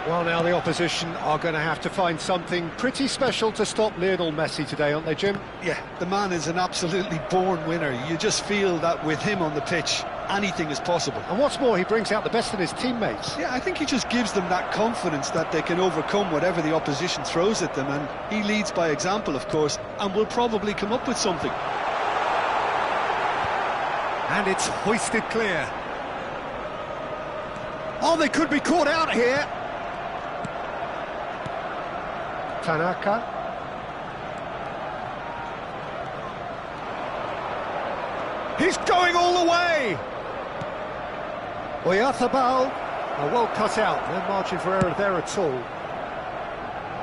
Well, now the opposition are going to have to find something pretty special to stop Lionel Messi today, aren't they, Jim? Yeah, the man is an absolutely born winner. You just feel that with him on the pitch, anything is possible. And what's more, he brings out the best in his teammates. Yeah, I think he just gives them that confidence that they can overcome whatever the opposition throws at them, and he leads by example, of course, and will probably come up with something. And it's hoisted clear. Oh, they could be caught out here. Tanaka. He's going all the way. Oyarzabal. Well cut out. No margin for error there at all.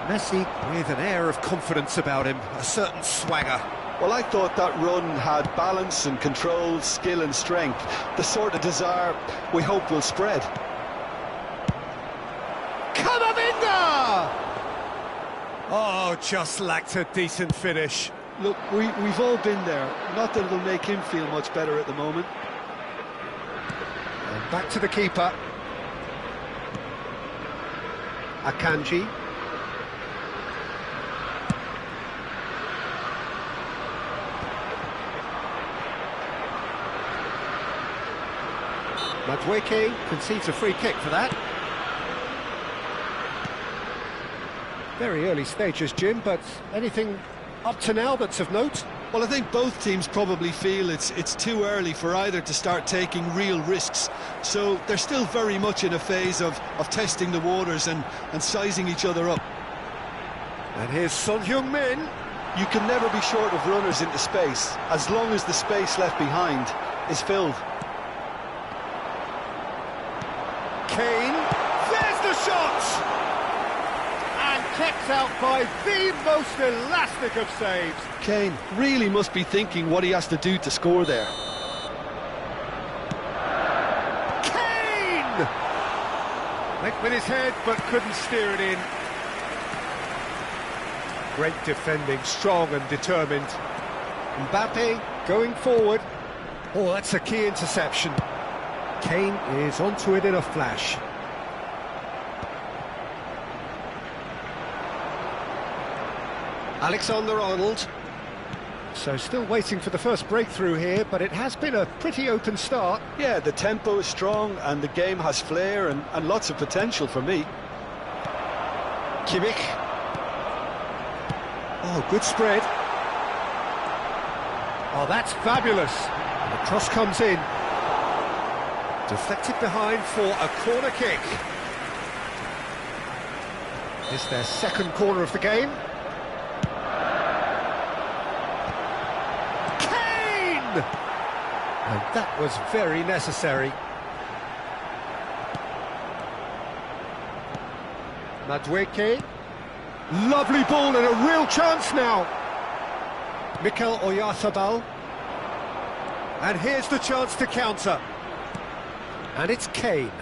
Messi with an air of confidence about him, a certain swagger. Well, I thought that run had balance and control, skill and strength, the sort of desire we hope will spread. Camavinga! Oh, just lacked a decent finish. Look, we've all been there. Not that it'll make him feel much better at the moment. And back to the keeper. Akanji. Madueke concedes a free kick for that. Very early stages, Jim, but anything up to now that's of note? Well, I think both teams probably feel it's too early for either to start taking real risks. So they're still very much in a phase of testing the waters and sizing each other up. And here's Son Heung-min. You can never be short of runners into space, as long as the space left behind is filled. Kane, there's the shot! And kept out by the most elastic of saves. Kane really must be thinking what he has to do to score there. Kane! Went with his head, but couldn't steer it in. Great defending, strong and determined. Mbappe going forward. Oh, that's a key interception. Kane is onto it in a flash. Alexander-Arnold. So still waiting for the first breakthrough here, but it has been a pretty open start. Yeah, the tempo is strong and the game has flair and lots of potential for me. Kimmich. Oh, good spread. Oh, that's fabulous. And the cross comes in. Deflected behind for a corner kick. It's their second corner of the game. Kane! And that was very necessary. Madueke. Lovely ball and a real chance now. Mikel Oyarzabal. And here's the chance to counter. And it's Kane.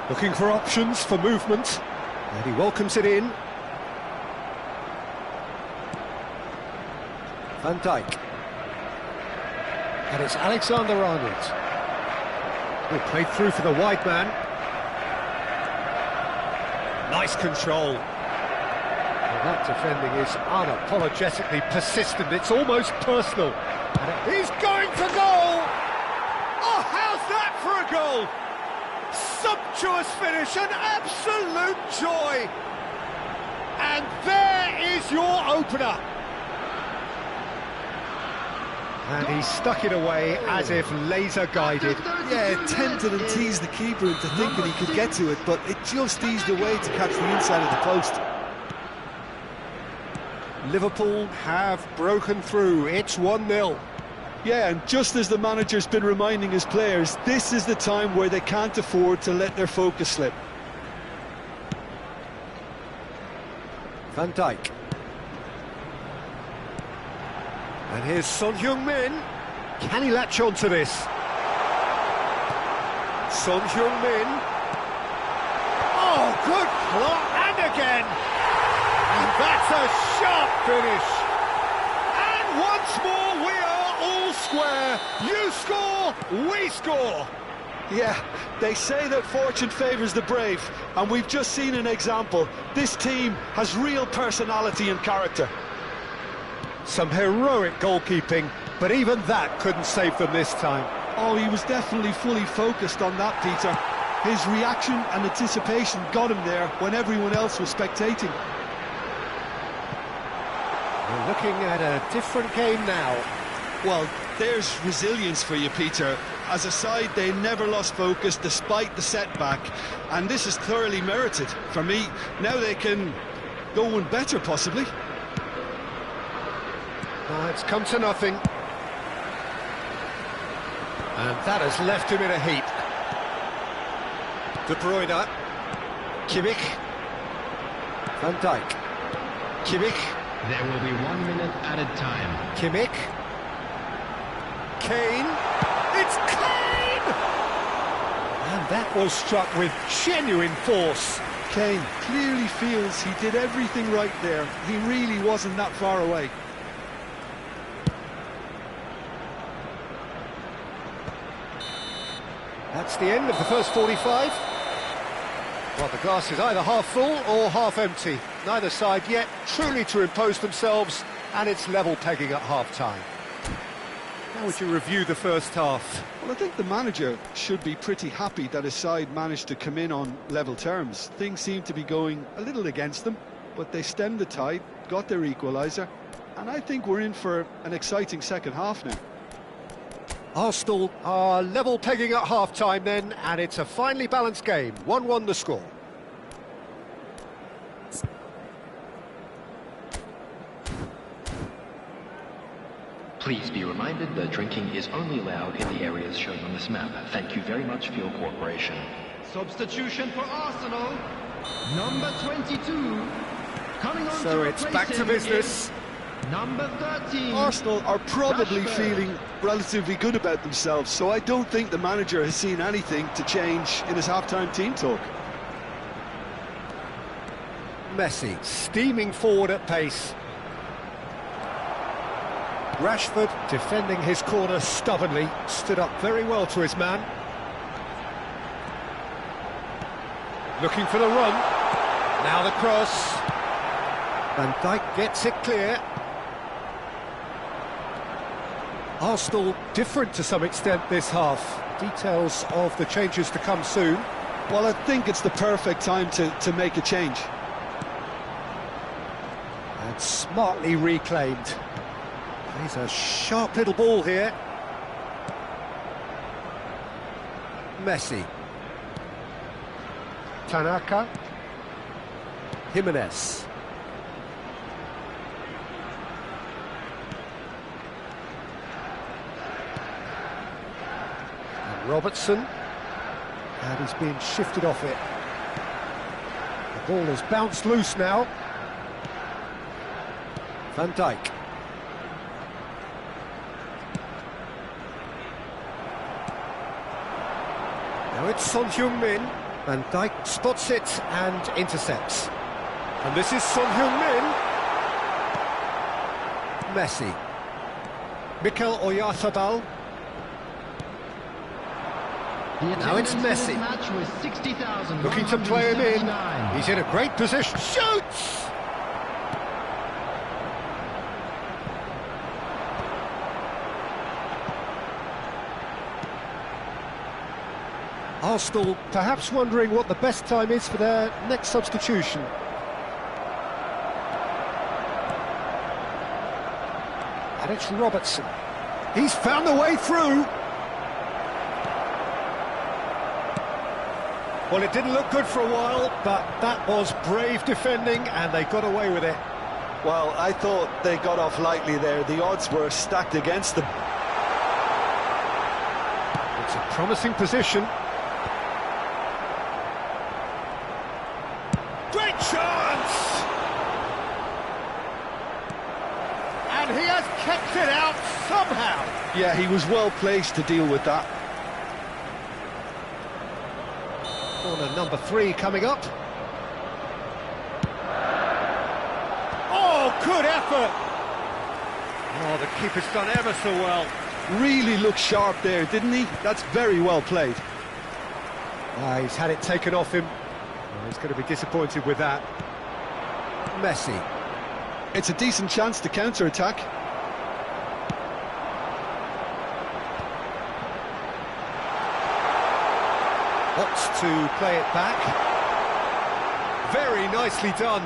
Looking for options for movement. And he welcomes it in. Van Dijk. And it's Alexander-Arnold. He played through for the wide man. Nice control. Well, that defending is unapologetically persistent. It's almost personal. And he's going for goal! Oh, how's that for a goal? Sumptuous finish, an absolute joy. And there is your opener. And he stuck it away as if laser-guided. Yeah, it tempted and teased the keeper into thinking he could get to it, but it just eased away to catch the inside of the post. Liverpool have broken through. It's 1-0. Yeah, and just as the manager's been reminding his players, this is the time where they can't afford to let their focus slip. Van Dijk. And here's Son Heung-min. Can he latch on to this? Son Heung-min. Oh, good clock, and again. And that's a sharp finish. And once more we are all square. You score, we score. Yeah, they say that fortune favours the brave, and we've just seen an example. This team has real personality and character. Some heroic goalkeeping, but even that couldn't save them this time. Oh, he was definitely fully focused on that, Peter. His reaction and anticipation got him there when everyone else was spectating. We're looking at a different game now. Well, there's resilience for you, Peter. As a side, they never lost focus despite the setback, and this is thoroughly merited. For me, now they can go one better, possibly. It's come to nothing. And that has left him in a heap. De Bruyne. Kimmich. Van Dijk. Kimmich. There will be 1 minute added time. Kimmich. Kane. It's Kane! And that was struck with genuine force. Kane clearly feels he did everything right there. He really wasn't that far away. That's the end of the first 45. Well, the glass is either half full or half empty. Neither side yet truly to impose themselves, and it's level pegging at half-time. How would you review the first half? Well, I think the manager should be pretty happy that his side managed to come in on level terms. Things seemed to be going a little against them, but they stemmed the tide, got their equaliser, and I think we're in for an exciting second half now. Arsenal are level pegging at half-time then, and it's a finely balanced game. 1-1 the score. Please be reminded that drinking is only allowed in the areas shown on this map. Thank you very much for your cooperation. Substitution for Arsenal, number 22. Coming on So it's back to business. Number 13. Arsenal are probably Rashford. feeling relatively good about themselves, so I don't think the manager has seen anything to change in his half-time team talk. Messi steaming forward at pace. Rashford defending his corner stubbornly, stood up very well to his man. Looking for the run. Now the cross. Van Dijk gets it clear. Arsenal different to some extent this half. Details of the changes to come soon. Well, I think it's the perfect time to make a change. And smartly reclaimed. He's a sharp little ball here. Messi. Tanaka. Jimenez. And Robertson. And he's being shifted off it. The ball has bounced loose now. Van Dijk. Now it's Son Heung-min. Van Dijk spots it and intercepts. And this is Son Heung-min. Messi. Mikel Oyarzabal. Now it's Messi. Looking to play him in. He's in a great position. Shoots! Arsenal perhaps wondering what the best time is for their next substitution. And it's Robertson. He's found the way through. Well, it didn't look good for a while, but that was brave defending and they got away with it. Well, I thought they got off lightly there. The odds were stacked against them. It's a promising position. Great chance! And he has kept it out somehow. Yeah, he was well placed to deal with that. Corner number 3 coming up. Oh, good effort! Oh, the keeper's done ever so well. Really looked sharp there, didn't he? That's very well played. He's had it taken off him. He's going to be disappointed with that. Messi. It's a decent chance to counter-attack. Opts to play it back. Very nicely done.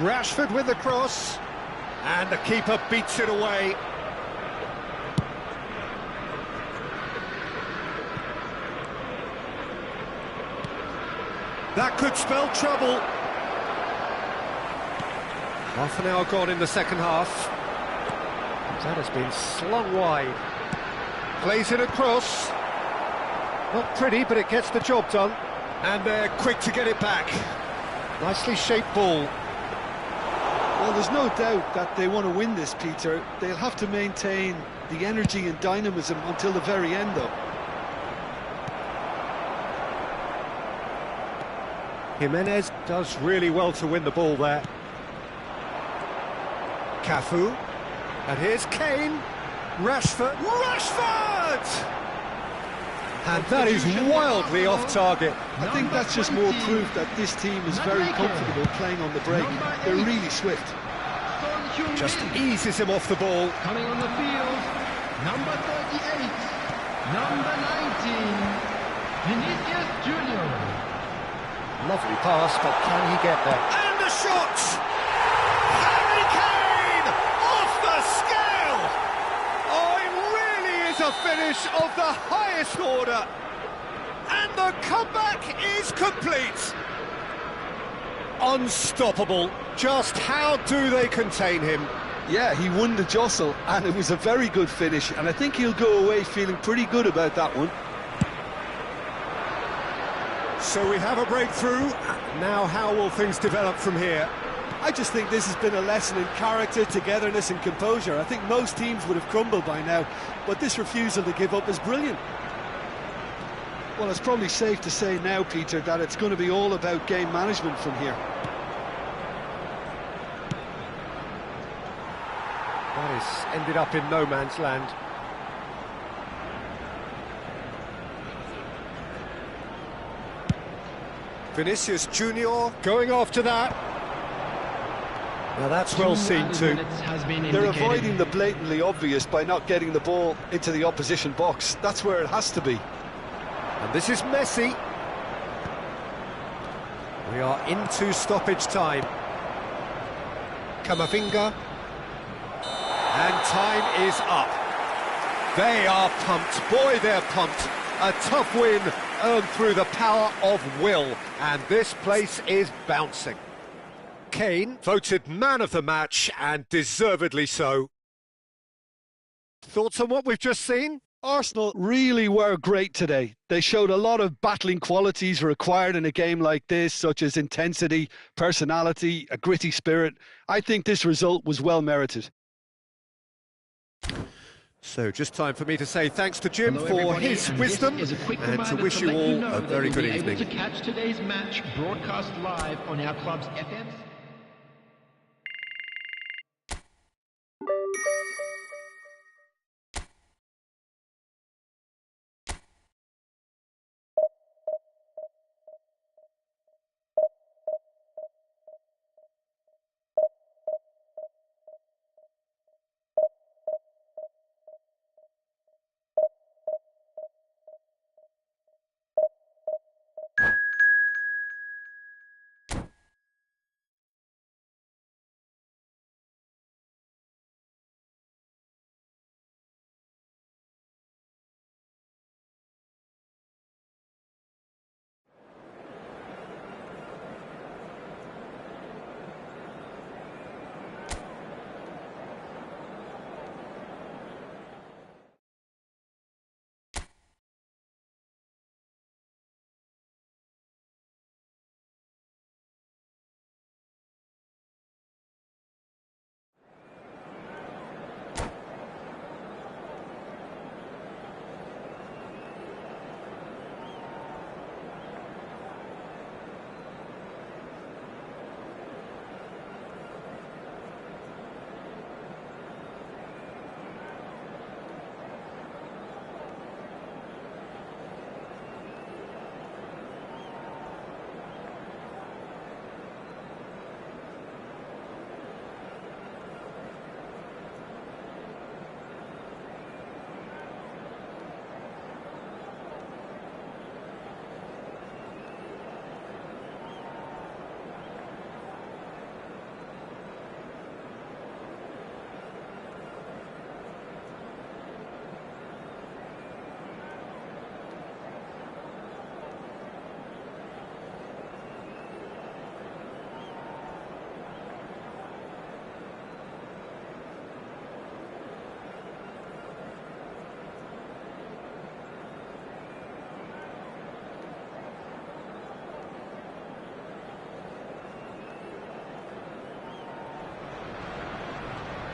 Rashford with the cross. And the keeper beats it away. That could spell trouble. Half an hour gone in the second half. That has been slung wide. Plays it across. Not pretty, but it gets the job done. And they're quick to get it back. Nicely shaped ball. Well, there's no doubt that they want to win this, Peter. They'll have to maintain the energy and dynamism until the very end, though. Jimenez does really well to win the ball there. Cafu. And here's Kane. Rashford. Rashford! And that is wildly off target. I think that's just more proof that this team is very comfortable playing on the break. They're really swift. Just eases him off the ball. Coming on the field, number 38, number 19, Vinicius Junior. Lovely pass, but can he get there? And the shot! Harry Kane! Off the scale! Oh, it really is a finish of the highest order. And the comeback is complete. Unstoppable. Just how do they contain him? Yeah, he won the jostle, and it was a very good finish, and I think he'll go away feeling pretty good about that one. So we have a breakthrough. Now how will things develop from here? I just think this has been a lesson in character, togetherness and composure. I think most teams would have crumbled by now, but this refusal to give up is brilliant. Well, it's probably safe to say now, Peter, that it's going to be all about game management from here. That has ended up in no man's land. Vinicius Junior going after that. Now that's well seen too. They're avoiding the blatantly obvious by not getting the ball into the opposition box. That's where it has to be. And this is Messi. We are into stoppage time. Camavinga. And time is up. They are pumped. Boy, they're pumped. A tough win earned through the power of will. And this place is bouncing. Kane voted man of the match, and deservedly so. Thoughts on what we've just seen? Arsenal really were great today. They showed a lot of battling qualities required in a game like this, such as intensity, personality, a gritty spirit. I think this result was well merited. So just time for me to say thanks to Jim for his wisdom and to wish you all a very good evening. To catch today's match broadcast live on our club's FM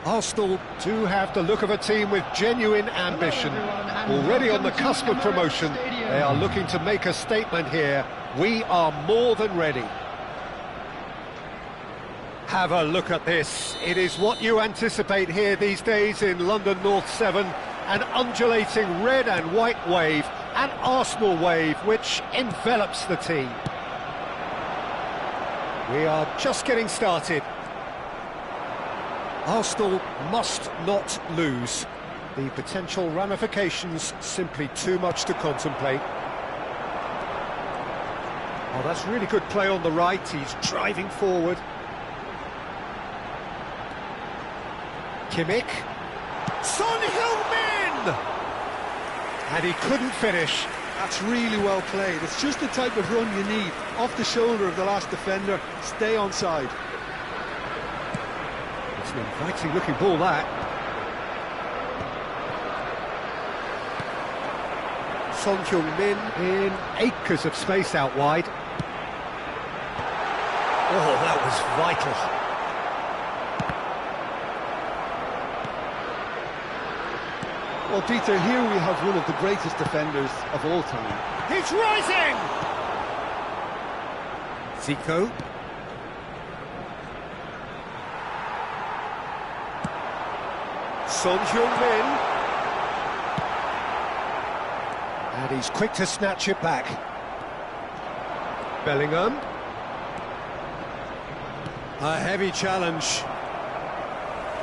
Arsenal do have the look of a team with genuine ambition. Already on the cusp of promotion, they are looking to make a statement here. We are more than ready. Have a look at this. It is what you anticipate here these days in London North 7. An undulating red and white wave, an Arsenal wave which envelops the team. We are just getting started. Arsenal must not lose. The potential ramifications simply too much to contemplate. Oh, that's really good play on the right. He's driving forward. Kimmich. Son Heung-min! And he couldn't finish. That's really well played. It's just the type of run you need. Off the shoulder of the last defender, stay onside. It's an inviting looking ball, that. Son Heung-min in acres of space out wide. Oh, that was vital. Well, Peter, here we have one of the greatest defenders of all time. He's rising! Zico. Son Heung-min. And he's quick to snatch it back. Bellingham. A heavy challenge.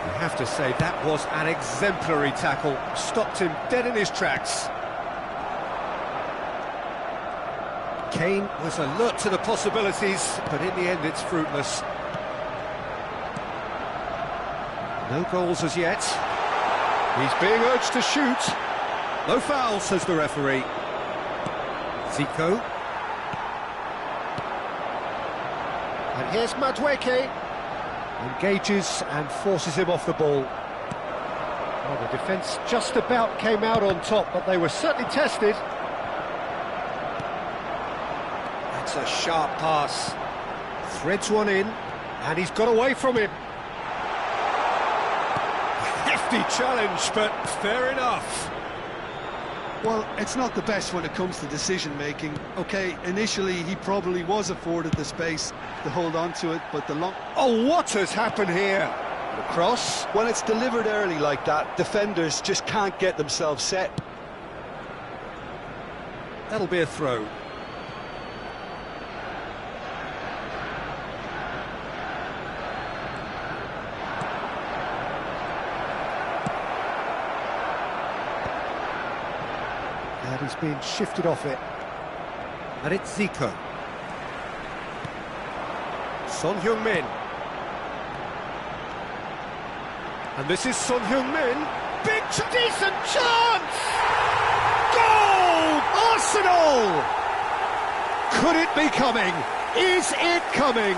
I have to say, that was an exemplary tackle. Stopped him dead in his tracks. Kane was alert to the possibilities, but in the end it's fruitless. No goals as yet. He's being urged to shoot. No foul, says the referee. Zico. And here's Madueke. Engages and forces him off the ball. Well, the defence just about came out on top, but they were certainly tested. That's a sharp pass. Threads one in, and he's got away from him. Hefty challenge, but fair enough. Well, it's not the best when it comes to decision-making. OK, initially he probably was afforded the space to hold on to it, but the long... Oh, what has happened here? The cross. When it's delivered early like that, defenders just can't get themselves set. That'll be a throw. And he's being shifted off it. And it's Zico. Son Heung-min. And this is Son Heung-min. Big, decent chance! Goal! Arsenal! Could it be coming? Is it coming?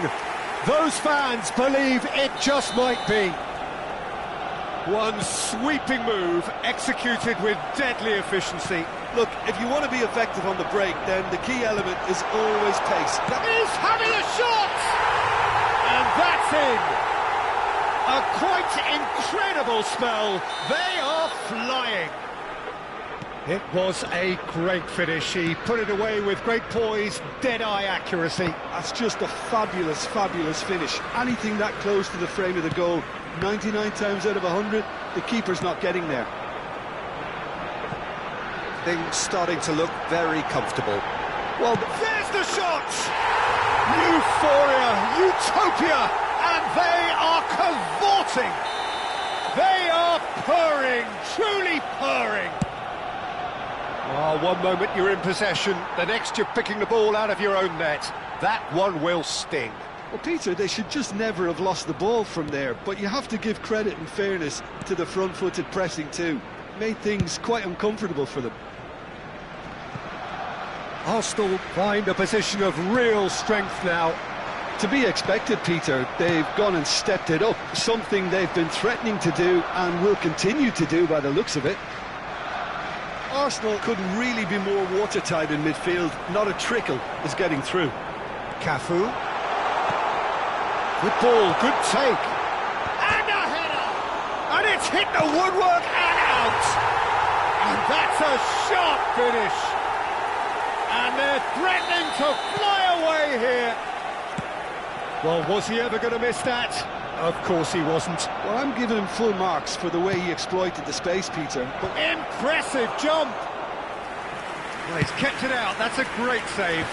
Those fans believe it just might be. One sweeping move, executed with deadly efficiency. Look, if you want to be effective on the break, then the key element is always pace. He's having a shot! And that's in! A quite incredible spell. They are flying. It was a great finish. He put it away with great poise, dead-eye accuracy. That's just a fabulous, fabulous finish. Anything that close to the frame of the goal, 99 times out of 100, the keeper's not getting there. Things starting to look very comfortable. Well, there's the shot! Euphoria, utopia, and they are cavorting. They are purring, truly purring. Oh, one moment you're in possession, the next you're picking the ball out of your own net. That one will sting. Well, Peter, they should just never have lost the ball from there, but you have to give credit and fairness to the front-footed pressing too. Made things quite uncomfortable for them. Arsenal find a position of real strength now. To be expected, Peter. They've gone and stepped it up, something they've been threatening to do and will continue to do by the looks of it. Arsenal couldn't really be more watertight in midfield. Not a trickle is getting through. Cafu. Good ball, good take. And a header! It's hit the woodwork and out! And that's a sharp finish! And they're threatening to fly away here! Well, was he ever going to miss that? Of course he wasn't. Well, I'm giving him full marks for the way he exploited the space, Peter. But impressive jump! Well, he's kept it out. That's a great save.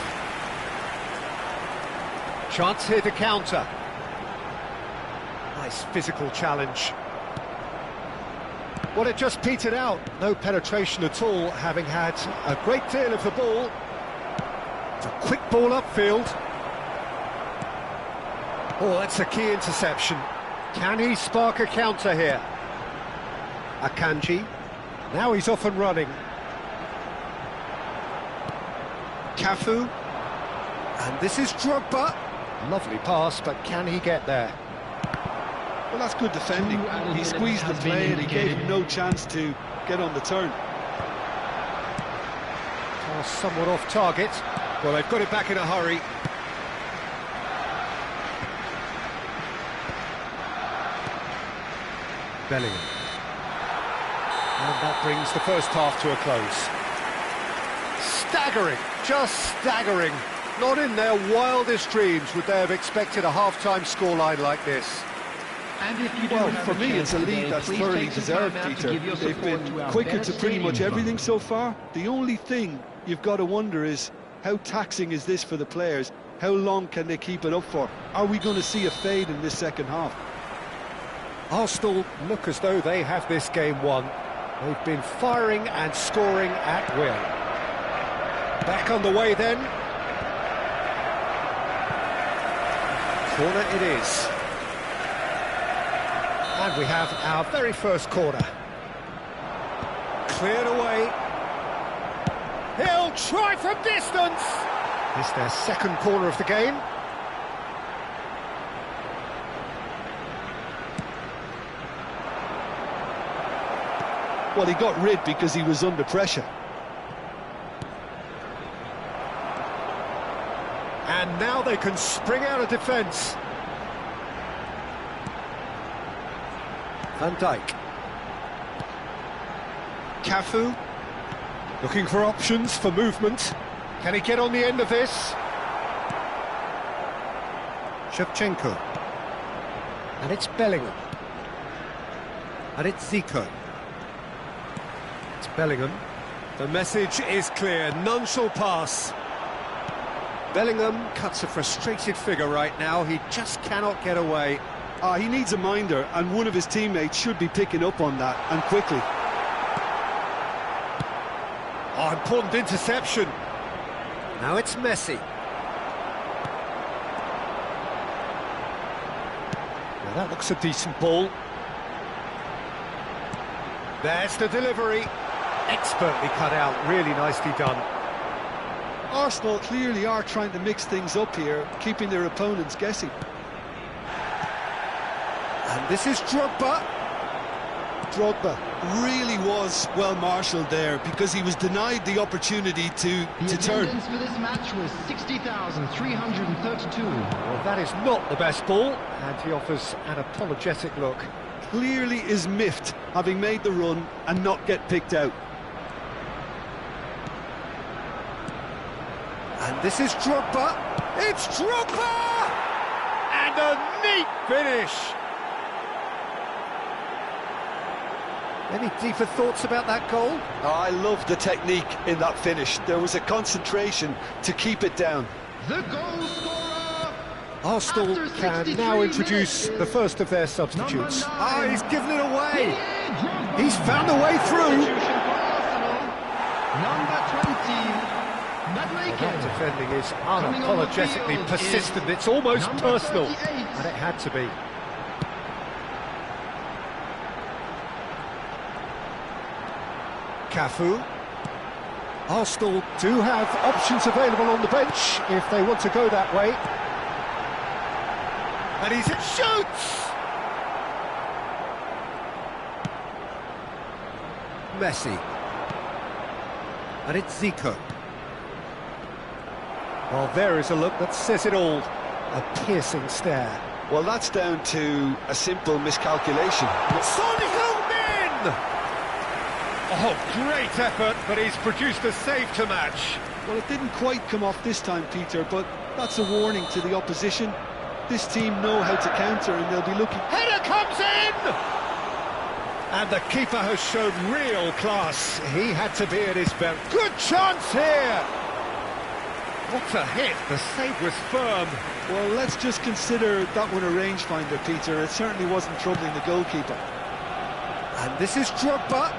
Chance here to counter. Nice physical challenge. Well, it just petered out. No penetration at all, having had a great deal of the ball. It's a quick ball upfield. Oh, that's a key interception. Can he spark a counter here? Akanji. Now he's off and running. Cafu. And this is Drogba. Lovely pass, but can he get there? Well, that's good defending. He squeezed the play and he gave him no chance to get on the turn. Pass somewhat off target. Well, they've got it back in a hurry. Bellingham. And that brings the first half to a close. Staggering, just staggering. Not in their wildest dreams would they have expected a half-time scoreline like this. And if you do Well, have for a me, chance it's a today, lead that's please thoroughly take some deserved, time out to Peter. give your They've support been to our quicker best to pretty much stadium everything fund. so far. The only thing you've got to wonder is, how taxing is this for the players? How long can they keep it up for? Are we going to see a fade in this second half? Arsenal look as though they have this game won. They've been firing and scoring at will. Back on the way then. Corner it is. And we have our very first corner. Cleared away. He'll try from distance. It's their second corner of the game. Well, he got rid because he was under pressure. And now they can spring out of defence. Van Dijk. Cafu. Looking for options for movement. Can he get on the end of this? Shevchenko. And it's Bellingham. And it's Zico. It's Bellingham. The message is clear. None shall pass. Bellingham cuts a frustrated figure right now. He just cannot get away. He needs a minder, and one of his teammates should be picking up on that, and quickly. Oh, important interception. Now it's Messi. Now that looks a decent ball. There's the delivery. Expertly cut out, really nicely done. Arsenal clearly are trying to mix things up here, keeping their opponents guessing. And this is Drogba. Drogba really was well marshalled there because he was denied the opportunity to turn. The attendance for this match was 60,332. Well, that is not the best ball, and he offers an apologetic look. Clearly is miffed, having made the run and not get picked out. And this is Drogba. It's Drogba! And a neat finish. Any deeper thoughts about that goal? I love the technique in that finish. There was a concentration to keep it down. The goal scorer! Arsenal After can 63 now introduce minutes. the first of their substitutes. Number 9. Ah, he's given it away. Drogba. He's found a way through. Substitution for Arsenal. Number 20. Well, that defending is Coming on the unapologetically field persistent. is It's almost number personal. 38. And it had to be. Cafu. Arsenal do have options available on the bench if they want to go that way. And he shoots! Messi. And it's Zico. Well, there is a look that says it all. A piercing stare. Well, that's down to a simple miscalculation. Son Oh, great effort, but he's produced a save to match. Well, it didn't quite come off this time, Peter, but that's a warning to the opposition. This team know how to counter, and they'll be looking... Header comes in! And the keeper has shown real class. He had to be at his best. Good chance here! What a hit, the save was firm. Well, let's just consider that one a rangefinder, Peter. It certainly wasn't troubling the goalkeeper. And this is Drogba,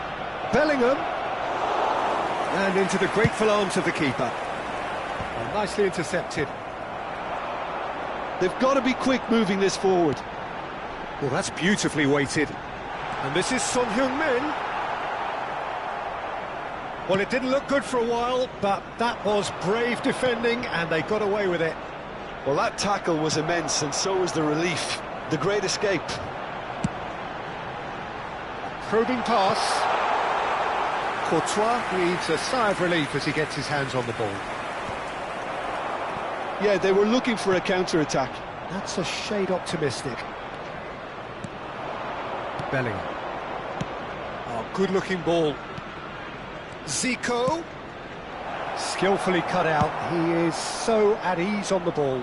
Bellingham, and into the grateful arms of the keeper. Well, nicely intercepted. They've got to be quick moving this forward. Well, that's beautifully weighted. And this is Son Heung-min. Well, it didn't look good for a while, but that was brave defending, and they got away with it. Well, that tackle was immense, and so was the relief. The great escape. Probing pass. Courtois breathes a sigh of relief as he gets his hands on the ball. Yeah, they were looking for a counter-attack. That's a shade optimistic. Bellingham. Oh, good-looking ball. Zico. Skillfully cut out. He is so at ease on the ball.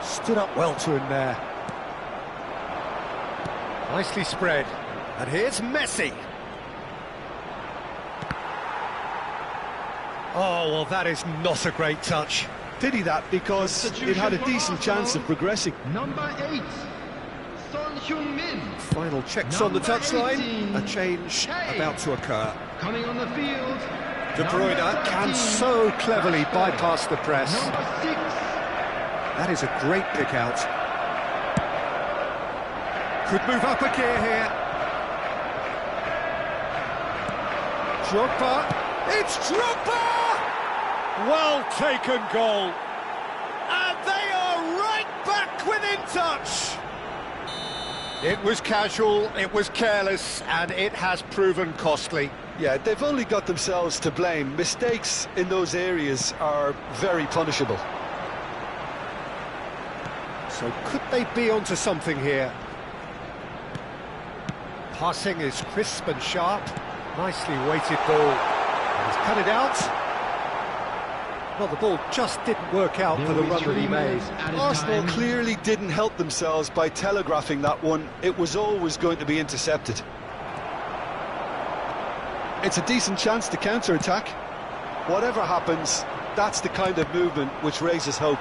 Stood up well to him there. Nicely spread. And here's Messi. Oh, well, that is not a great touch. Pity that, because it had a decent chance of progressing. Number 8, Son Heung-min. Final checks on the touchline. A change about to occur. Coming on the field. De Bruyne can so cleverly bypass the press. Number 6. That is a great pick out. Could move up a gear here. Drogba. It's Drogba! Well taken goal. And they are right back within touch. It was casual, it was careless, and it has proven costly. Yeah, they've only got themselves to blame. Mistakes in those areas are very punishable. So could they be onto something here? Passing is crisp and sharp. Nicely weighted ball. And he's cut it out. Well, the ball just didn't work out for the run that he made. Arsenal clearly didn't help themselves by telegraphing that one. It was always going to be intercepted. It's a decent chance to counter-attack. Whatever happens, that's the kind of movement which raises hope.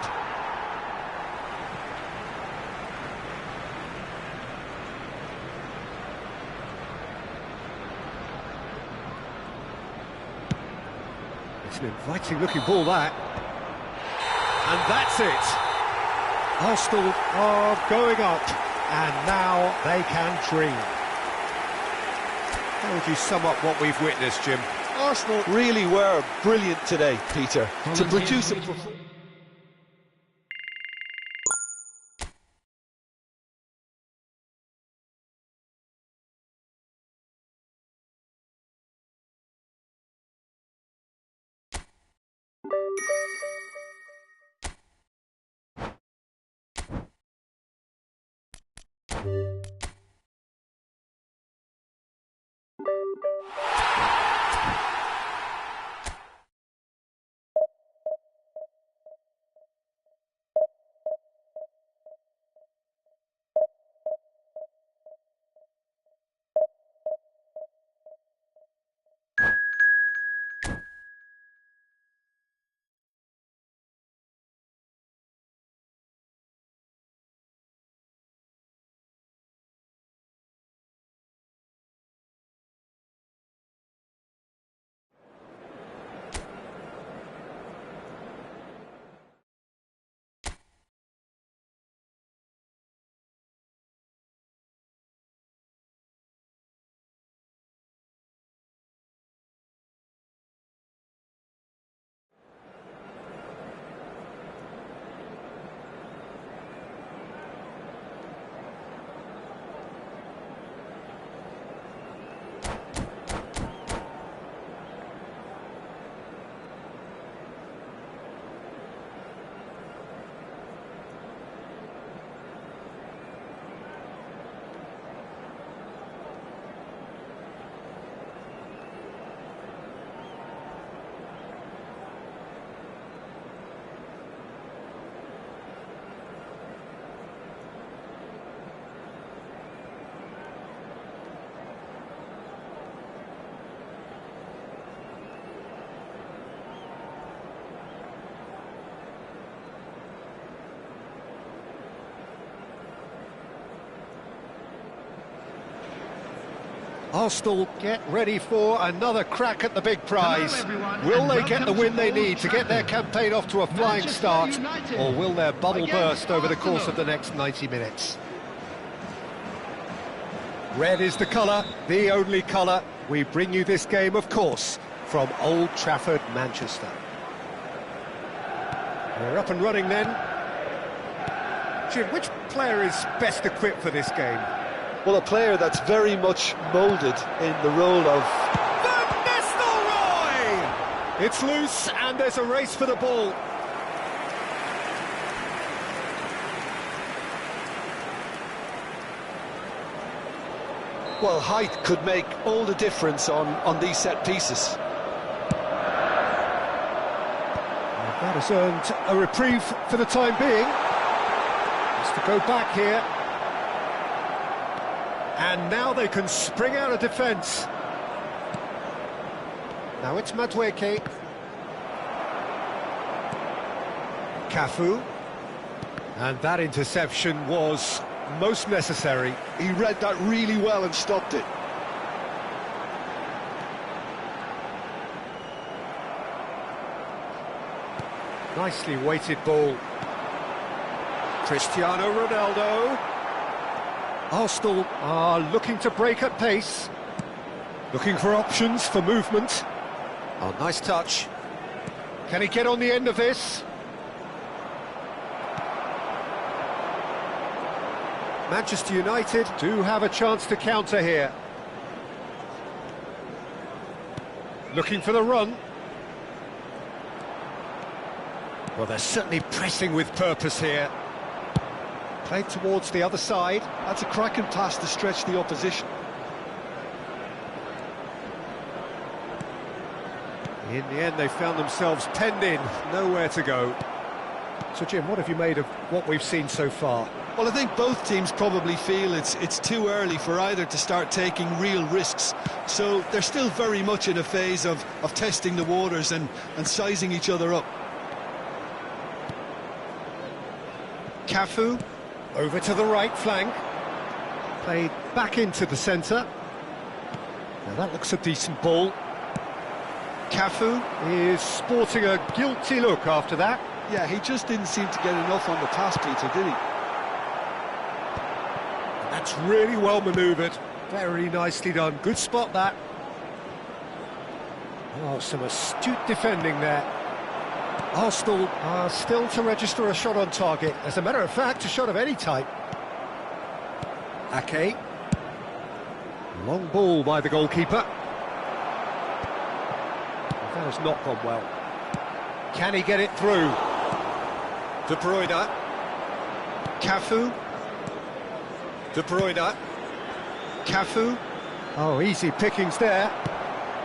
It's an inviting-looking ball, that. And that's it. Arsenal are going up, and now they can dream. How would you sum up what we've witnessed, Jim? Arsenal really were brilliant today, Peter, to produce a performance. Arsenal get ready for another crack at the big prize. Hello, everyone, Will and they get the welcome win to they Old need to get their Trafford. campaign off to a flying Manchester start, United or will their bubble against burst over the course of Arsenal. the next 90 minutes? Red is the colour, the only colour. We bring you this game, of course, from Old Trafford, Manchester. We're up and running then. Jim, which player is best equipped for this game? Well, a player that's very much moulded in the role of... Van Nistelrooy! It's loose and there's a race for the ball. Well, height could make all the difference on these set pieces. That has earned a reprieve for the time being. Just to go back here. And now they can spring out of defence. Now it's Madueke. Cafu. And that interception was most necessary. He read that really well and stopped it. Nicely weighted ball. Cristiano Ronaldo. Arsenal are looking to break at pace. Looking for options for movement. Oh, nice touch. Can he get on the end of this? Manchester United do have a chance to counter here. Looking for the run. Well, they're certainly pressing with purpose here. Played towards the other side. That's a cracking pass to stretch the opposition. In the end, they found themselves penned in, nowhere to go. So, Jim, what have you made of what we've seen so far? Well, I think both teams probably feel it's too early for either to start taking real risks. So they're still very much in a phase of testing the waters and sizing each other up. Cafu, over to the right flank. Played back into the centre. Now that looks a decent ball. Cafu is sporting a guilty look after that. Yeah, he just didn't seem to get enough on the pass, Peter, did he? That's really well manoeuvred. Very nicely done. Good spot, that. Oh, some astute defending there. Arsenal are still to register a shot on target. As a matter of fact, a shot of any type. Ake. Long ball by the goalkeeper. That has not gone well. Can he get it through? De Bruyne. Cafu. De Bruyne. Cafu. Oh, easy pickings there.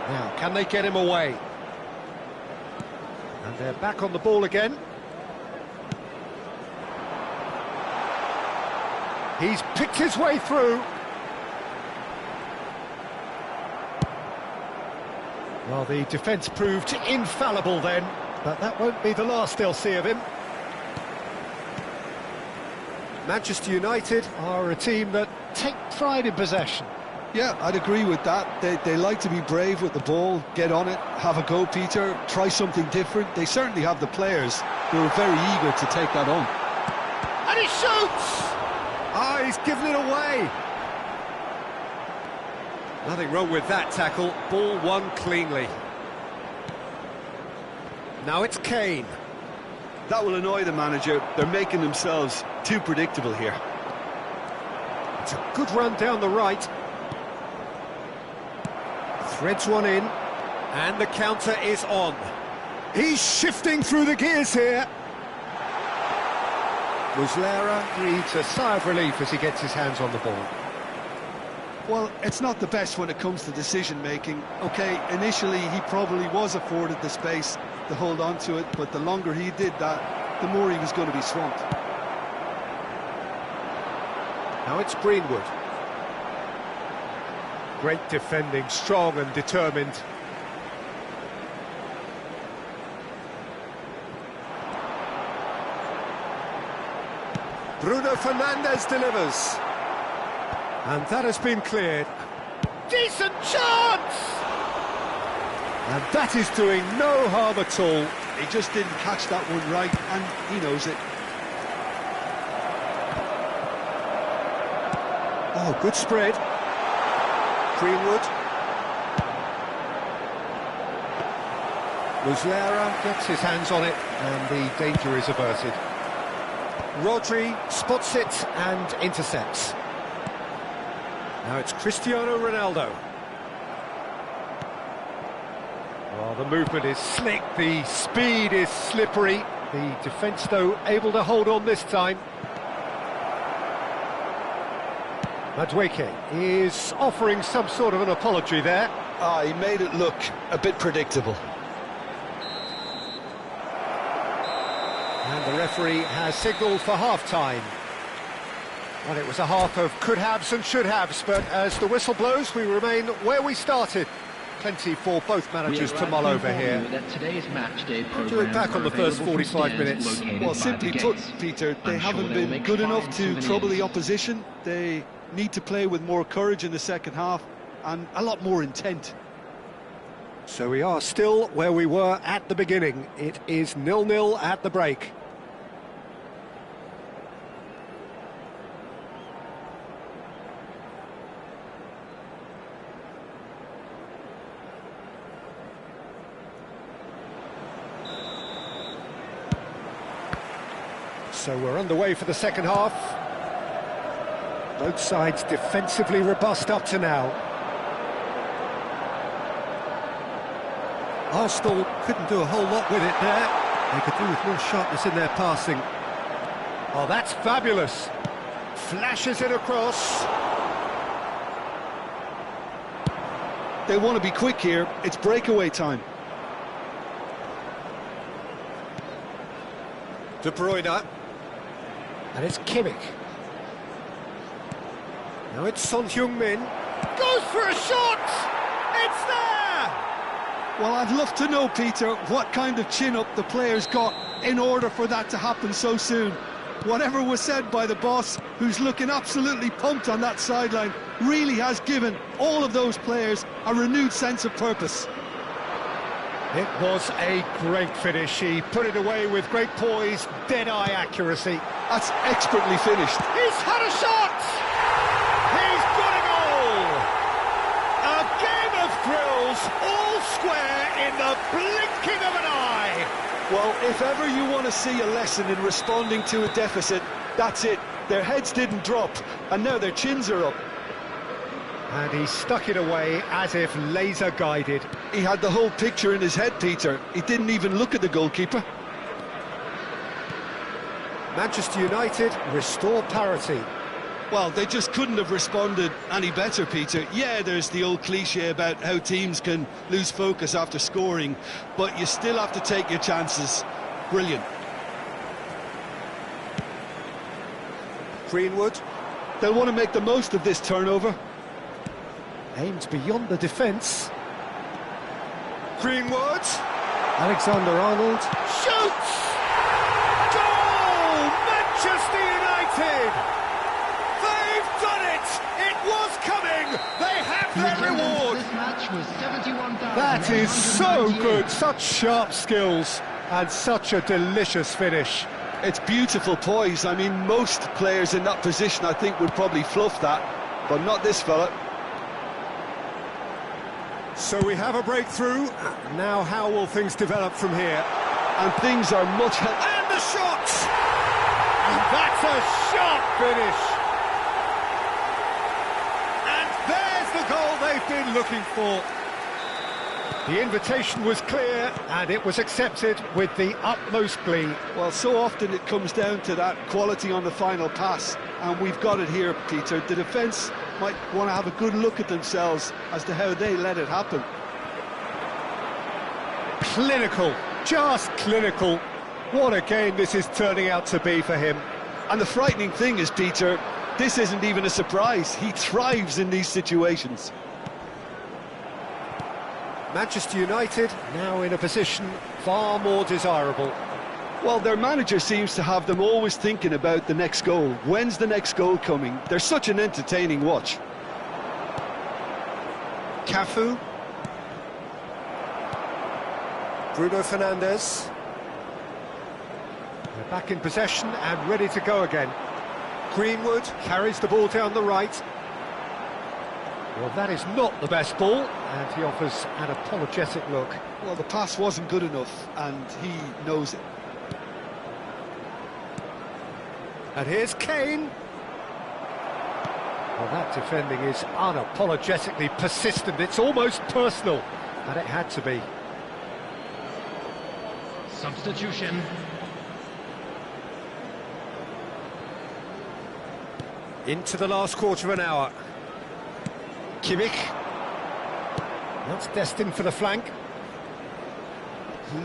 Now, can they get him away? And they're back on the ball again. He's picked his way through. Well, the defence proved infallible then, but that won't be the last they'll see of him. Manchester United are a team that take pride in possession. Yeah, I'd agree with that. They like to be brave with the ball, get on it, have a go, Peter, try something different. They certainly have the players who are very eager to take that on. And he shoots! Ah, he's given it away. Nothing wrong with that tackle. Ball won cleanly. Now it's Kane. That will annoy the manager. They're making themselves too predictable here. It's a good run down the right. Threads one in, and the counter is on. He's shifting through the gears here. Muslera breathes a sigh of relief as he gets his hands on the ball. Well, it's not the best when it comes to decision-making. OK, initially he probably was afforded the space to hold on to it, but the longer he did that, the more he was going to be swamped. Now it's Greenwood. Great defending, strong and determined. Bruno Fernandes delivers. And that has been cleared. decent chance! And that is doing no harm at all. He just didn't catch that one right, and he knows it. Oh, good spread. Greenwood. Muslera gets his hands on it, and the danger is averted. Rodri spots it and intercepts. Now it's Cristiano Ronaldo. Well, the movement is slick, the speed is slippery. The defence, though, able to hold on this time. Madueke is offering some sort of an apology there. He made it look a bit predictable. And the referee has signalled for half-time. Well, it was a half of could-haves and should-haves, but as the whistle blows, we remain where we started. Plenty for both managers to mull over here. Today's match day Do it back on the first 45 minutes. Well, simply put, Peter, they haven't been good enough to trouble the opposition. They need to play with more courage in the second half and a lot more intent. So we are still where we were at the beginning. It is 0-0 at the break. So we're underway for the second half. Both sides defensively robust up to now. Arsenal couldn't do a whole lot with it there. They could do with more sharpness in their passing. Oh, that's fabulous. Flashes it across. They want to be quick here. It's breakaway time. De Bruyne. And it's Kimmich. Now it's Son Heung-min. Goes for a shot! It's there! Well, I'd love to know, Peter, what kind of chin-up the players got in order for that to happen so soon. Whatever was said by the boss, who's looking absolutely pumped on that sideline, really has given all of those players a renewed sense of purpose. It was a great finish. He put it away with great poise, dead-eye accuracy. That's expertly finished. He's had a shot! He's got a goal! A game of thrills, all square in the blinking of an eye! Well, if ever you want to see a lesson in responding to a deficit, that's it. Their heads didn't drop, and now their chins are up. And he stuck it away as if laser-guided. He had the whole picture in his head, Peter. He didn't even look at the goalkeeper. Manchester United restore parity. Well, they just couldn't have responded any better, Peter. Yeah, there's the old cliche about how teams can lose focus after scoring, but you still have to take your chances. Brilliant. Greenwood. They'll want to make the most of this turnover. Aimed beyond the defence. Greenwood. Alexander-Arnold. Shoots! Goal! Manchester United! They've done it! It was coming! They have their reward! This match was 71,000. That is so good! Such sharp skills and such a delicious finish. It's beautiful poise. I mean, most players in that position, I think, would probably fluff that, but not this fella. So we have a breakthrough. Now how will things develop from here? And things are much... And the shot! And that's a sharp finish! And there's the goal they've been looking for. The invitation was clear, and it was accepted with the utmost glee. Well, so often it comes down to that quality on the final pass, and we've got it here, Peter. The defence might want to have a good look at themselves as to how they let it happen. Clinical, just clinical. What a game this is turning out to be for him. And the frightening thing is, Peter, this isn't even a surprise. He thrives in these situations. Manchester United now in a position far more desirable. Well, their manager seems to have them always thinking about the next goal. When's the next goal coming? They're such an entertaining watch. Cafu. Bruno Fernandes. They're back in possession and ready to go again. Greenwood carries the ball down the right. Well, that is not the best ball, and he offers an apologetic look. Well, the pass wasn't good enough, and he knows it. And here's Kane. Well, that defending is unapologetically persistent. It's almost personal, and it had to be. Substitution. Into the last quarter of an hour. Kimmich. That's destined for the flank.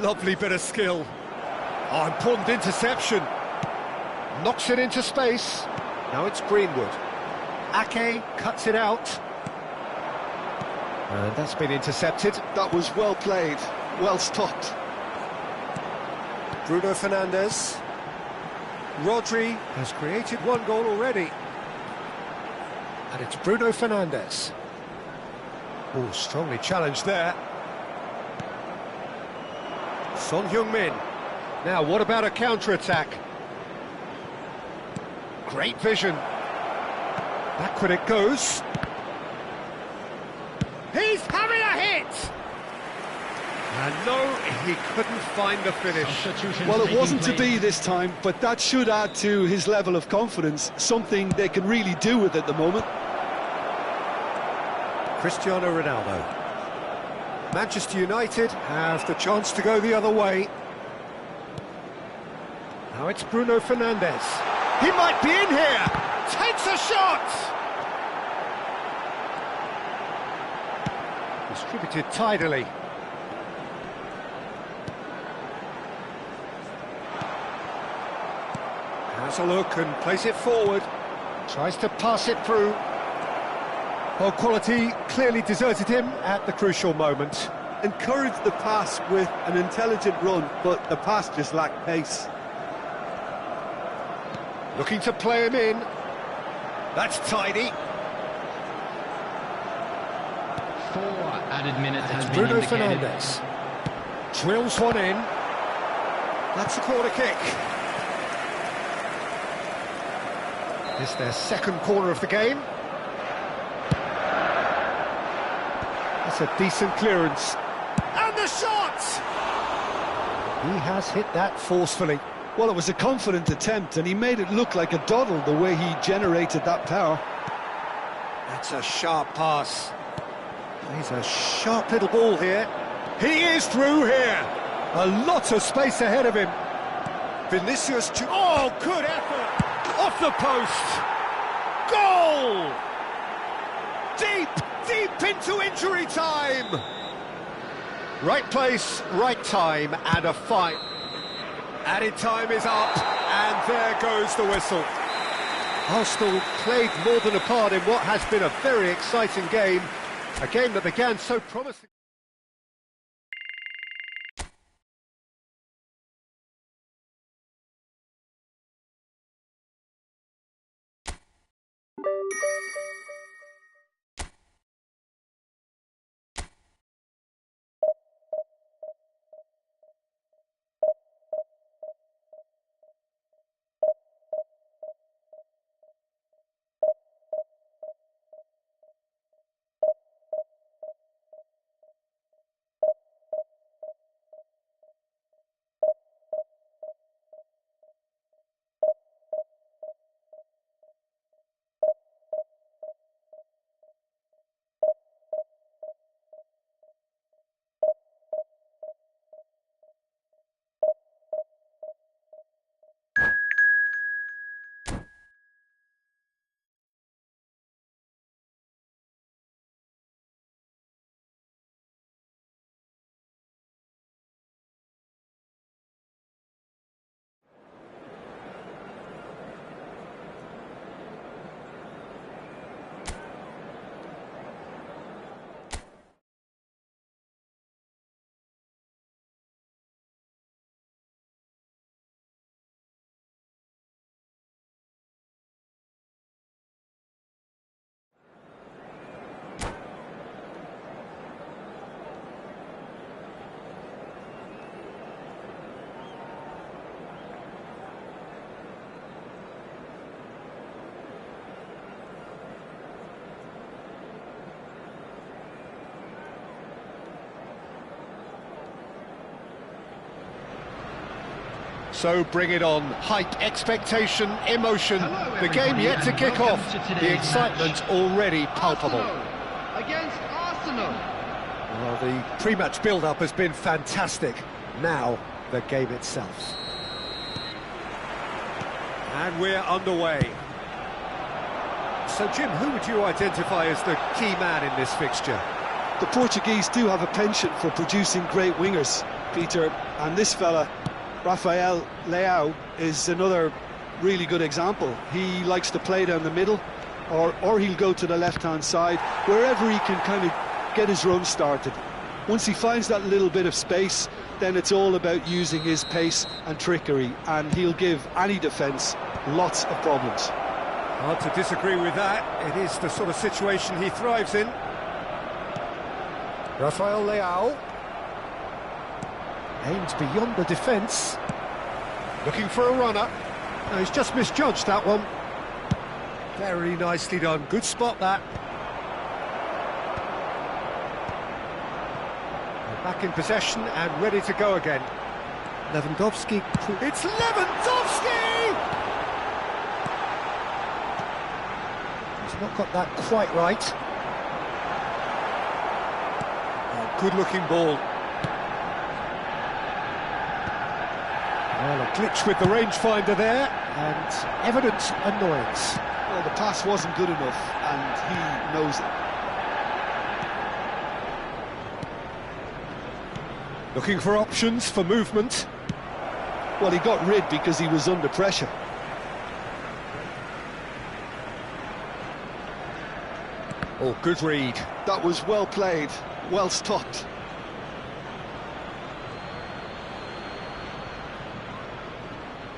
Lovely bit of skill. Oh, important interception. Knocks it into space. Now it's Greenwood. Ake cuts it out. And that's been intercepted. That was well played, well stopped. Bruno Fernandes. Rodri has created one goal already. And it's Bruno Fernandes. Oh, strongly challenged there. Son Heung-min. Now, what about a counter-attack? Great vision. Backward it goes. He's having a hit! And no, he couldn't find the finish. Well, it wasn't to be this time, but that should add to his level of confidence, something they can really do with at the moment. Cristiano Ronaldo. Manchester United have the chance to go the other way. Now it's Bruno Fernandes. He might be in here! Takes a shot! Distributed tidily. Has a look and plays it forward. Tries to pass it through. Well, quality clearly deserted him at the crucial moment. Encouraged the pass with an intelligent run, but the pass just lacked pace. Looking to play him in. That's tidy. 4 added minutes has been Bruno indicated. Fernandes. Drills one in. That's a corner kick. It's their second corner of the game. That's a decent clearance. And the shot! He has hit that forcefully. Well, it was a confident attempt, and he made it look like a doddle the way he generated that power. That's a sharp pass. He's a sharp little ball here. He is through here. A lot of space ahead of him. Vinicius to... Oh, good effort! Off the post! Goal! Deep into injury time! Right place, right time, and a fight. Added time is up, and there goes the whistle. Arsenal played more than a part in what has been a very exciting game. A game that began so promising. So bring it on. Hype, expectation, emotion. Hello, The game everybody, yet to and kick welcome off. to today's The excitement match. already palpable. Arsenal against Arsenal. Well, the pre-match build-up has been fantastic. Now, the game itself. And we're underway. So, Jim, who would you identify as the key man in this fixture? The Portuguese do have a penchant for producing great wingers, Peter, and this fella, Rafael Leao, is another really good example. He likes to play down the middle, or he'll go to the left-hand side, wherever he can kind of get his run started. Once he finds that little bit of space, then it's all about using his pace and trickery, and he'll give any defence lots of problems. Hard to disagree with that. It is the sort of situation he thrives in. Rafael Leao aims beyond the defence, looking for a runner. No, he's just misjudged that one. Very nicely done. Good spot, that. They're back in possession and ready to go again. Lewandowski. It's Lewandowski! He's not got that quite right. Good-looking ball. Well, a glitch with the rangefinder there, and evident annoyance. Well, the pass wasn't good enough, and he knows it. Looking for options for movement. Well, he got rid because he was under pressure. Oh, good read. That was well played, well stopped.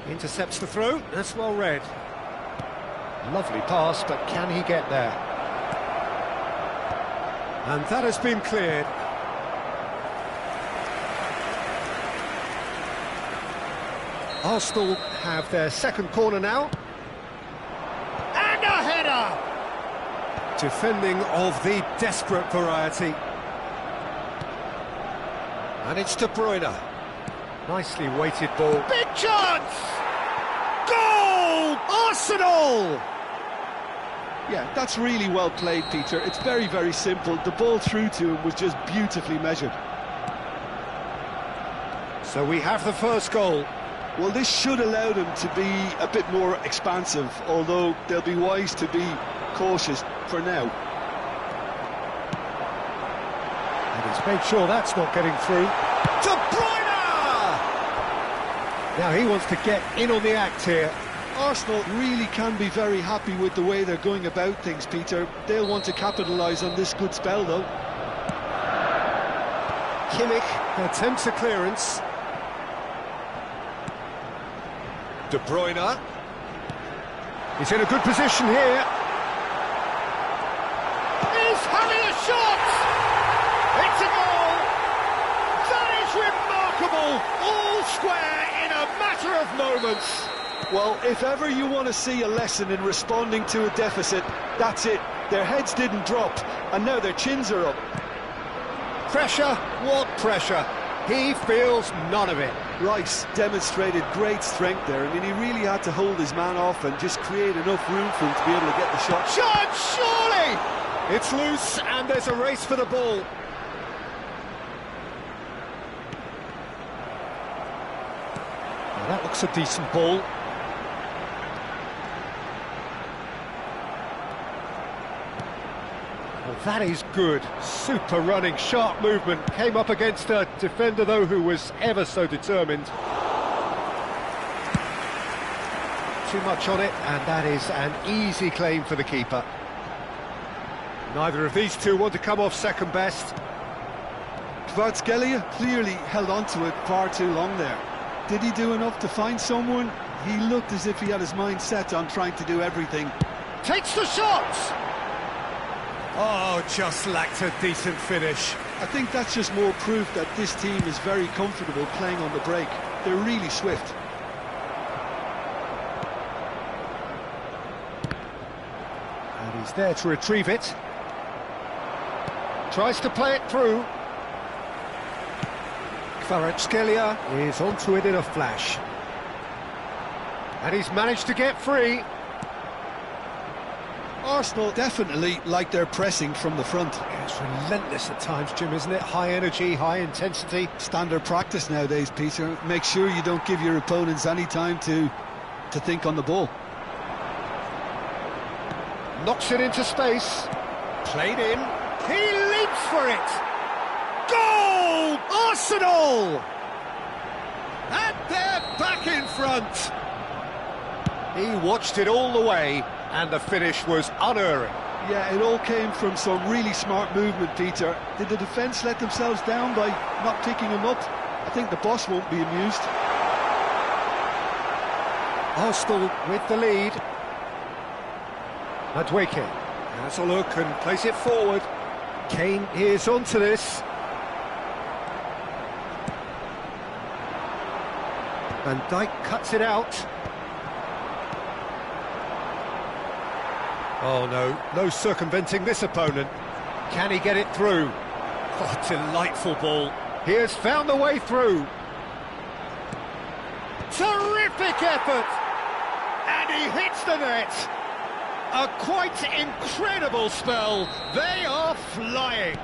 Intercepts the throw, that's well read. Lovely pass, but can he get there? And that has been cleared. Arsenal have their second corner now. And a header! Defending of the desperate variety. And it's De Bruyne. Nicely weighted ball. Big chance! Goal! Arsenal! Yeah, that's really well played, Peter. It's very, very simple. The ball through to him was just beautifully measured. So we have the first goal. Well, this should allow them to be a bit more expansive, although they'll be wise to be cautious for now. And he's made sure that's not getting through. De Bruyne! Now he wants to get in on the act here. Arsenal really can be very happy with the way they're going about things, Peter. They'll want to capitalise on this good spell, though. Kimmich attempts a clearance. De Bruyne. He's in a good position here. He's having a shot! It's a goal! That is remarkable! All square in a matter of moments. Well, if ever you want to see a lesson in responding to a deficit, that's it. Their heads didn't drop, and now their chins are up. Pressure? What pressure? He feels none of it. Rice demonstrated great strength there. I mean, he really had to hold his man off and just create enough room for him to be able to get the shot. Chance, surely! It's loose, and there's a race for the ball. Now that looks a decent ball. Well, that is good. Super running, sharp movement. Came up against a defender, though, who was ever so determined. Too much on it, and that is an easy claim for the keeper. Neither of these two want to come off second best. Kvaratskhelia clearly held on to it far too long there. Did he do enough to find someone? He looked as if he had his mind set on trying to do everything. Takes the shot! Oh, just lacked a decent finish. I think that's just more proof that this team is very comfortable playing on the break. They're really swift. And he's there to retrieve it. Tries to play it through. Kvaratskhelia is onto it in a flash. And he's managed to get free. Arsenal definitely like their pressing from the front. Yeah, it's relentless at times, Jim, isn't it? High energy, high intensity. Standard practice nowadays, Peter. Make sure you don't give your opponents any time to think on the ball. Knocks it into space. Played in. He leaps for it. Goal! Arsenal! And they're back in front. He watched it all the way, and the finish was unerring. Yeah, it all came from some really smart movement, Peter. Did the defence let themselves down by not picking him up? I think the boss won't be amused. Arsenal with the lead. Madueke has a look and plays it forward. Kane is onto this. Van Dijk cuts it out. Oh no circumventing this opponent. Can he get it through? Oh, delightful ball. He has found the way through. Terrific effort! And he hits the net. A quite incredible spell. They are flying.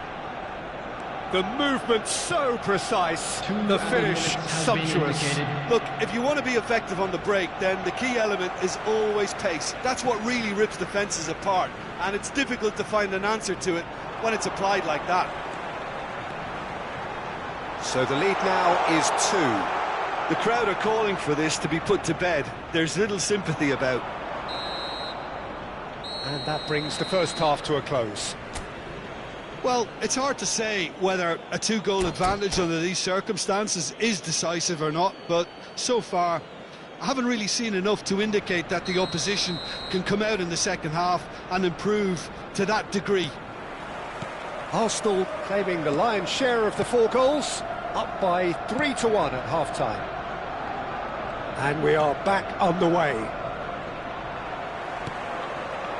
The movement so precise, the finish sumptuous. Look, if you want to be effective on the break, then the key element is always pace. That's what really rips defences apart, and it's difficult to find an answer to it when it's applied like that. So the lead now is 2. The crowd are calling for this to be put to bed. There's little sympathy about. And that brings the first half to a close. Well, it's hard to say whether a 2-goal advantage under these circumstances is decisive or not, but so far I haven't really seen enough to indicate that the opposition can come out in the second half and improve to that degree. Arsenal claiming the lion's share of the 4 goals, up by 3-1 at half-time. And we are back underway.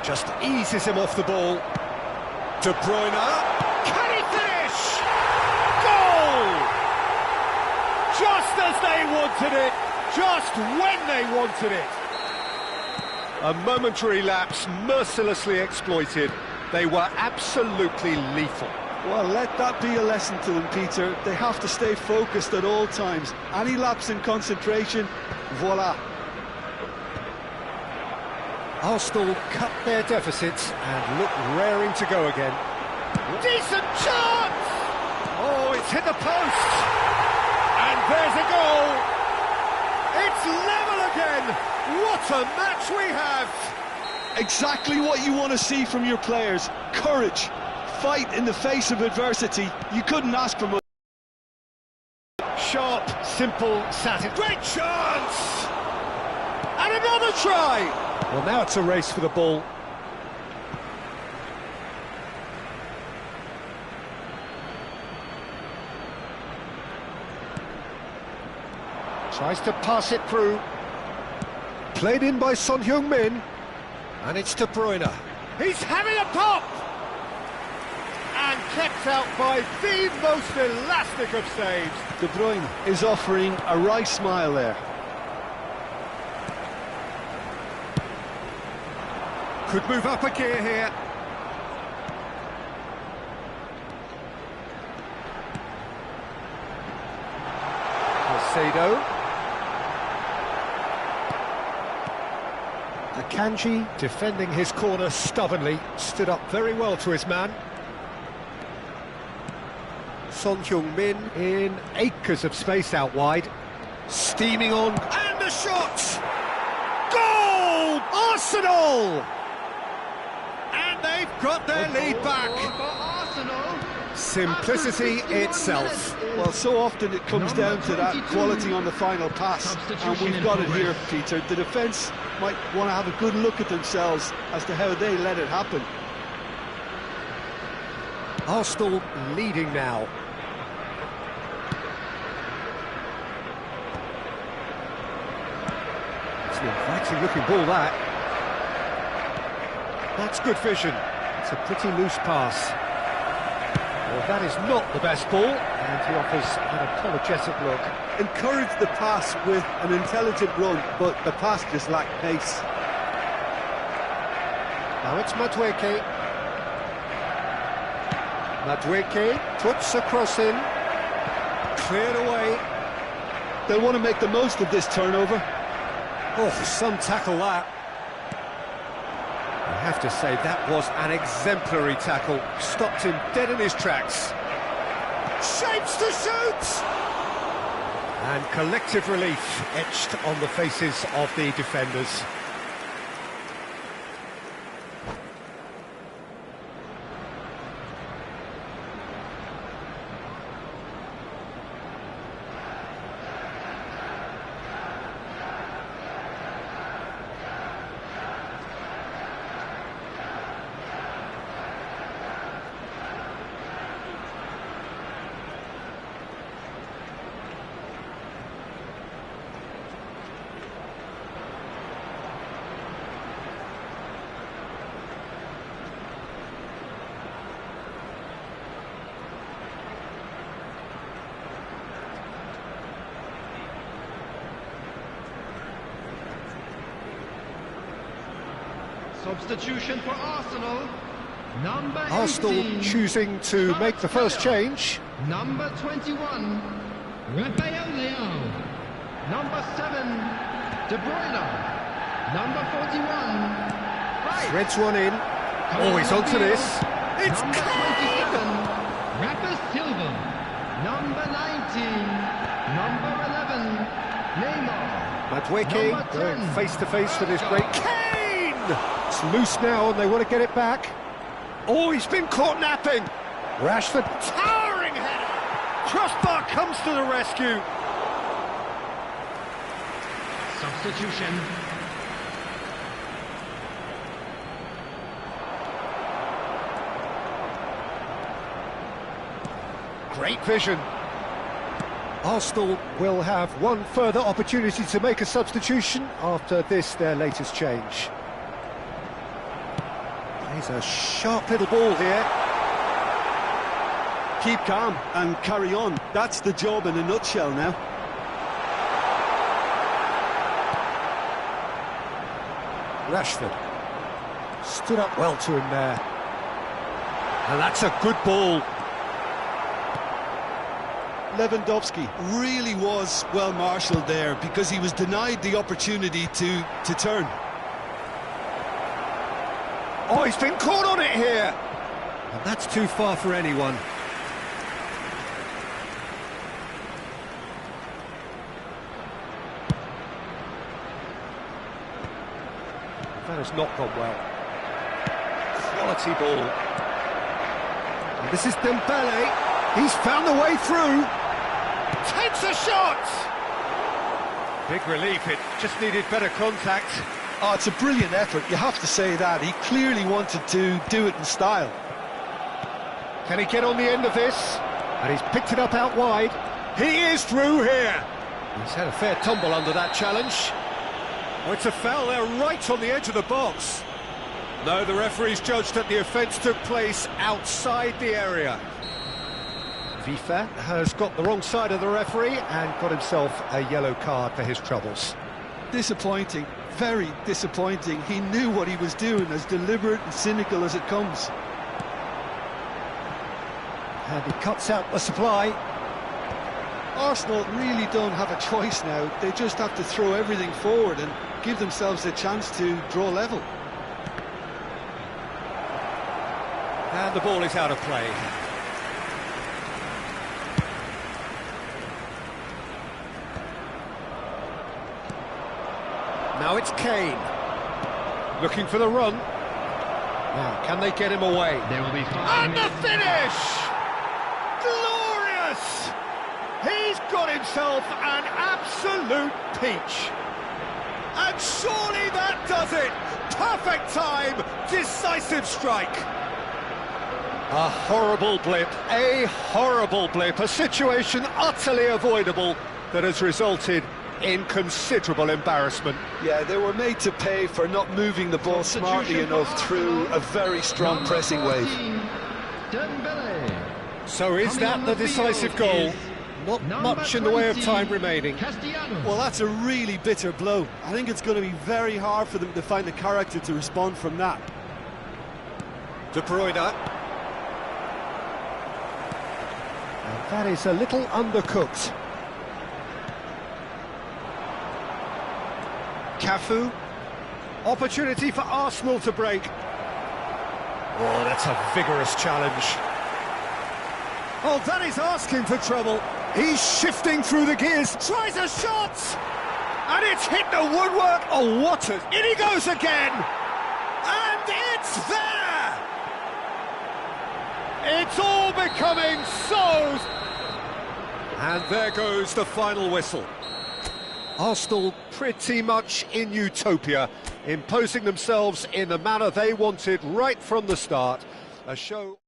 Just eases him off the ball. De Bruyne. Can he finish? Goal! Just as they wanted it, just when they wanted it. A momentary lapse mercilessly exploited. They were absolutely lethal. Well, let that be a lesson to them, Peter. They have to stay focused at all times. Any lapse in concentration, voila. Arsenal cut their deficits and look raring to go again. Decent chance! Oh, it's hit the post! And there's a goal! It's level again! What a match we have! Exactly what you want to see from your players. Courage. Fight in the face of adversity. You couldn't ask for much. Sharp, simple, satisfying. Great chance! And another try! Well, now it's a race for the ball. Tries to pass it through. Played in by Son Heung-min. And it's De Bruyne. He's having a pop! And kept out by the most elastic of saves. De Bruyne is offering a wry smile there. Could move up a gear here. Macedo. Akanji, defending his corner stubbornly, stood up very well to his man. Son Heung-min in acres of space out wide. Steaming on, and the shot! Goal! Arsenal! And they've got their lead back. Simplicity itself. Well, so often it comes down to that quality on the final pass, and we've got it here, Peter. The defence might want to have a good look at themselves as to how they let it happen. Arsenal leading now. It's an inviting looking ball, that. That's good vision. It's a pretty loose pass. Well, that is not the best ball, and he offers an apologetic look. Encourage the pass with an intelligent run, but the pass just lacked pace. Now it's Madueke. Madueke puts a cross in. Cleared away. They'll want to make the most of this turnover. Oh, some tackle that. I have to say, that was an exemplary tackle. Stopped him dead in his tracks. Shapes to shoot! And collective relief etched on the faces of the defenders. Substitution for Arsenal. Number 18. Arsenal choosing to make the first change. Number 21, Rafael Leao. Number 7, De Bruyne. Number 41, Right. Threads one in. Oh, he's onto this. It's Number Kane! 27, Rafa Silva. Number 19, number 11, Neymar. Madueke Number 10, going face to face with his great Bergkamp. Kane! It's loose now and they want to get it back. Oh, he's been caught napping. Rashford, towering header. Crossbar comes to the rescue. Substitution. Great vision. Arsenal will have one further opportunity to make a substitution after this, their latest change. He's a sharp little ball here. Keep calm and carry on. That's the job in a nutshell now. Rashford stood up well to him there. And that's a good ball. Lewandowski really was well marshalled there because he was denied the opportunity to turn. Oh, he's been caught on it here. And that's too far for anyone. That has not gone well. Quality ball. And this is Dembele. He's found the way through. Takes a shot! Big relief, it just needed better contact. Oh, it's a brilliant effort, you have to say that. He clearly wanted to do it in style. Can he get on the end of this? And he's picked it up out wide. He is through here. He's had a fair tumble under that challenge. Oh, it's a foul there right on the edge of the box. No, the referee's judged that the offence took place outside the area. Vifa has got the wrong side of the referee and got himself a yellow card for his troubles. Disappointing, very disappointing. He knew what he was doing, as deliberate and cynical as it comes. And he cuts out the supply. Arsenal really don't have a choice now. They just have to throw everything forward and give themselves a chance to draw level. And the ball is out of play. Now it's Kane. Looking for the run. Now, can they get him away? There will be 5 And the minutes. finish! Glorious! He's got himself an absolute peach. And surely that does it! Perfect time, decisive strike. A horrible blip, a situation utterly avoidable that has resulted in considerable embarrassment. Yeah, they were made to pay for not moving the ball smartly enough through a very strong pressing wave. Dembele. So is that the decisive goal? Not much in the way of time remaining. Well, that's a really bitter blow. I think it's going to be very hard for them to find the character to respond from that. De Bruyne. And that is a little undercooked. Cafu. Opportunity for Arsenal to break. Oh, that's a vigorous challenge. Oh, that is asking for trouble. He's shifting through the gears. Tries a shot! And it's hit the woodwork. Oh, what a... In he goes again! And it's there! It's all becoming so... And there goes the final whistle. Arsenal pretty much in utopia, imposing themselves in the manner they wanted right from the start. A show...